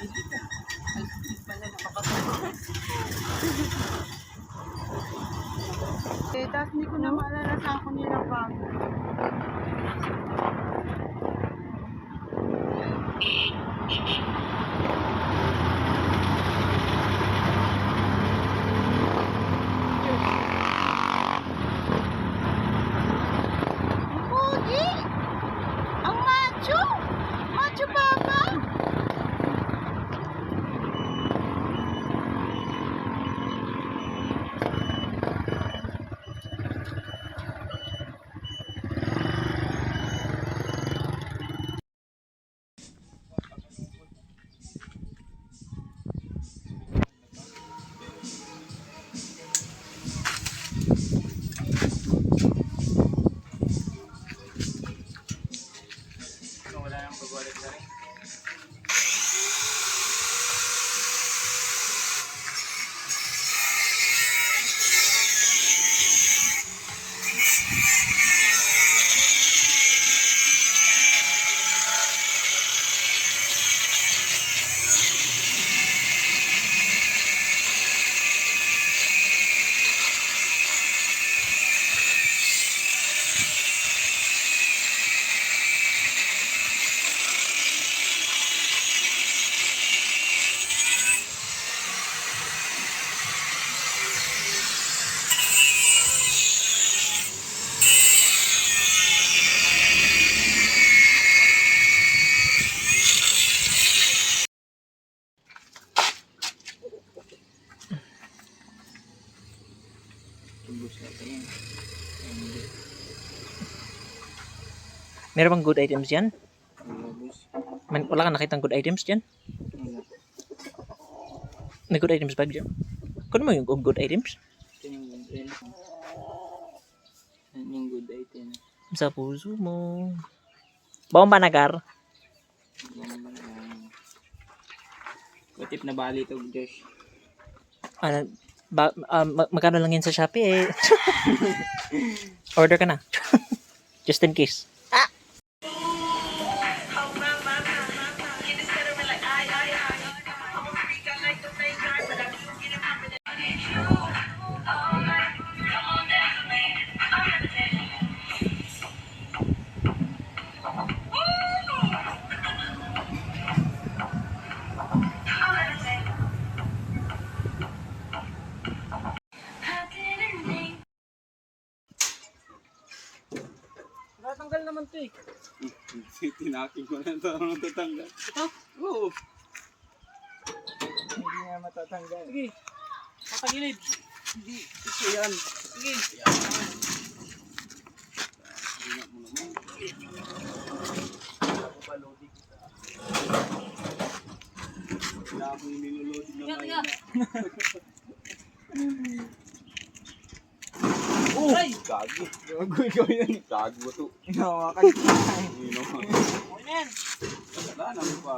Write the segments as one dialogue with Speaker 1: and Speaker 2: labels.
Speaker 1: Eh, tapos hindi ko na maalala saan ko nilabang. Pogi! Ang macho! Macho papa!
Speaker 2: Wala nang pagwalit na rin.
Speaker 3: Meron bang good items dyan? Wala ka nakitang good items dyan? May good items ba dyan? Kuno mo yung good items?
Speaker 2: Yung good item.
Speaker 3: Sa puso mo. Bawang banagar?
Speaker 2: Kutip na bali ito, Josh.
Speaker 3: Magkano lang yan sa Shopee eh. Order ka na. Just in case.
Speaker 1: Natanggal naman to eh.
Speaker 2: Tinaking ko na ito. Ano tatanggal?
Speaker 1: Ito?
Speaker 2: Oo. Hindi nga matatanggal.
Speaker 1: Sige. Patagilid.
Speaker 2: Hindi. Ito yan.
Speaker 1: Sige.
Speaker 2: Wala akong niloloading na
Speaker 1: Tiga, tiga.
Speaker 2: Oh!
Speaker 1: Ay!
Speaker 2: Gago. Gago ikaw yan. Gago to.
Speaker 1: Hinawakan.
Speaker 2: Hinawakan.
Speaker 1: Okay na yan.
Speaker 2: Wala naman pa.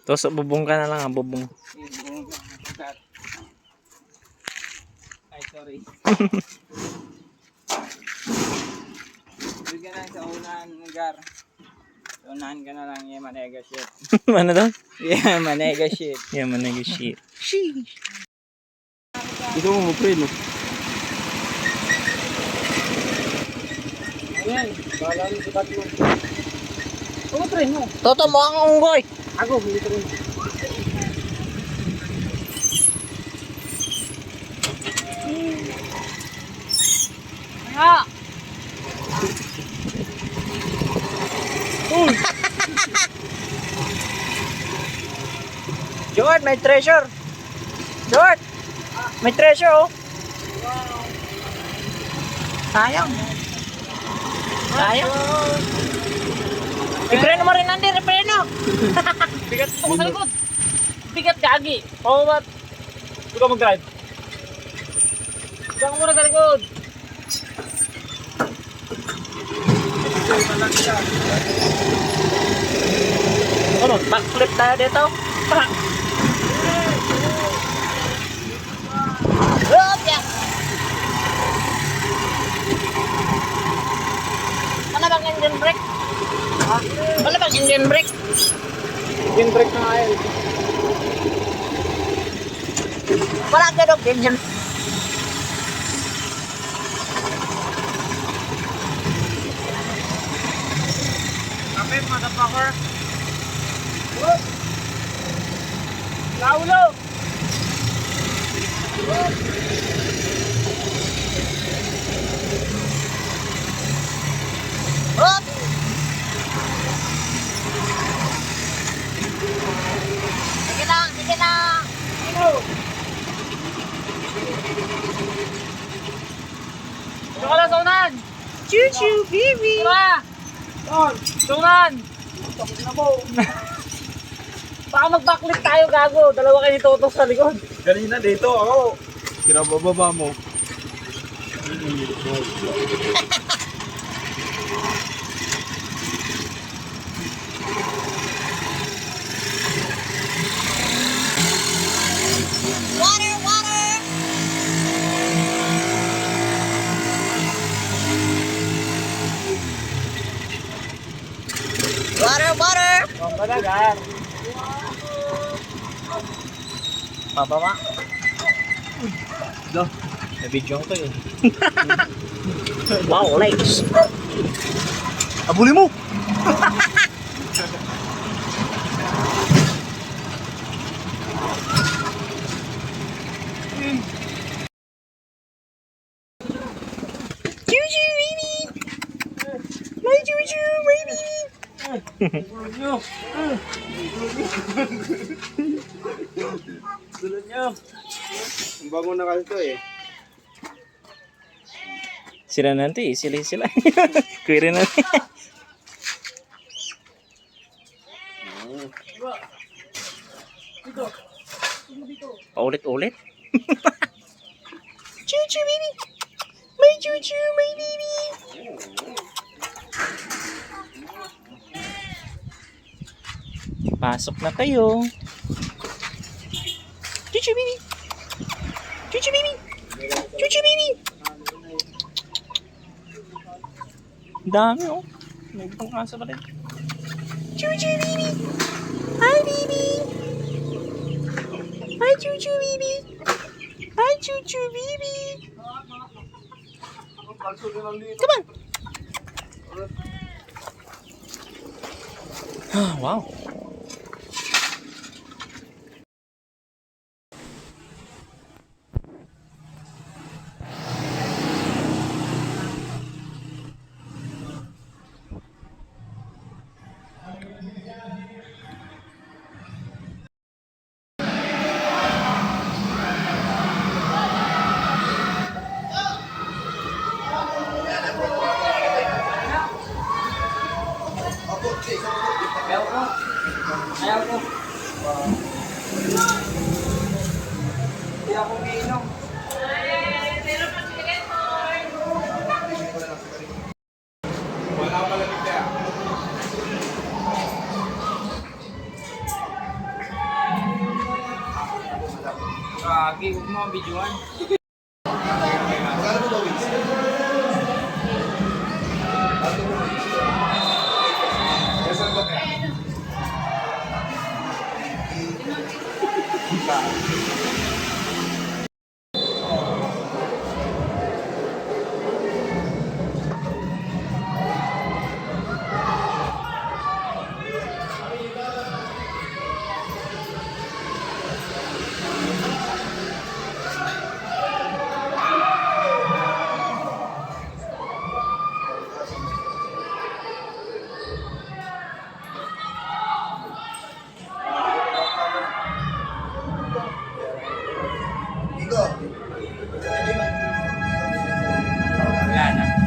Speaker 3: Tapos bubong ka na lang, bubong.
Speaker 2: Ay, sorry. Doon ka lang sa unahan, Gar. Sa unahan ka na lang, yung manega shit.
Speaker 3: Ano daw?
Speaker 2: Yeah, manega shit.
Speaker 3: Yeah, manega shit.
Speaker 2: Ito mo pre, no?
Speaker 1: Ayan. Bahala mo si Batman. Ano pre mo?
Speaker 3: Toto mo ang unggoy.
Speaker 1: Ako, hindi ko rin. Kaya!
Speaker 3: George, may treasure. George, may treasure oh. Sayang. Sayang. Ipreno mo rin Andy, ipreno.
Speaker 1: Bigat ito ko sa likod. Bigat gagi. Oo ba't? Ikaw mag-drive. Ikaw muna sa likod.
Speaker 3: Ano, backflip tayo dito.
Speaker 1: brake? Wala bang engine brake?
Speaker 2: Yung brake na nga yun.
Speaker 1: Wala ka dog engine.
Speaker 2: Kapit, motherfucker.
Speaker 1: Laulo! Hop! Sige lang, sige lang! Ito ka lang, Saunan!
Speaker 3: Choo-choo, baby!
Speaker 1: Tara! Saunan! Baka mag-backlit tayo, gago. Dalawa kayo nitutok sa likod.
Speaker 2: Kanina dito ako. Kinabababa mo.
Speaker 1: Water, water! Water, water!
Speaker 2: Ang palagar.
Speaker 3: Pababa. Do, may video ko yun. Wow, legs. Abuli mo! Choo-choo, baby! My choo-choo, baby!
Speaker 2: Tulad nyo. Ang bago na kasi ito eh.
Speaker 3: Sila nanti, sila. Kuya nanti. Paulit-ulit. Chuchu baby. My chuchu, my baby. Pasok na kayo. Chuchu baby. Chuchu baby. Chuchu baby. Dami oh. May ibang aso pa rin. Chuchu baby. Hi baby. Hi Chuchu baby. Hi Chuchu baby. Come on. Ah, wow.
Speaker 2: Ayaw ko. Hindi ako umiinom. Wala pala bigla. Kagi, huwag mo videoan. Wala na.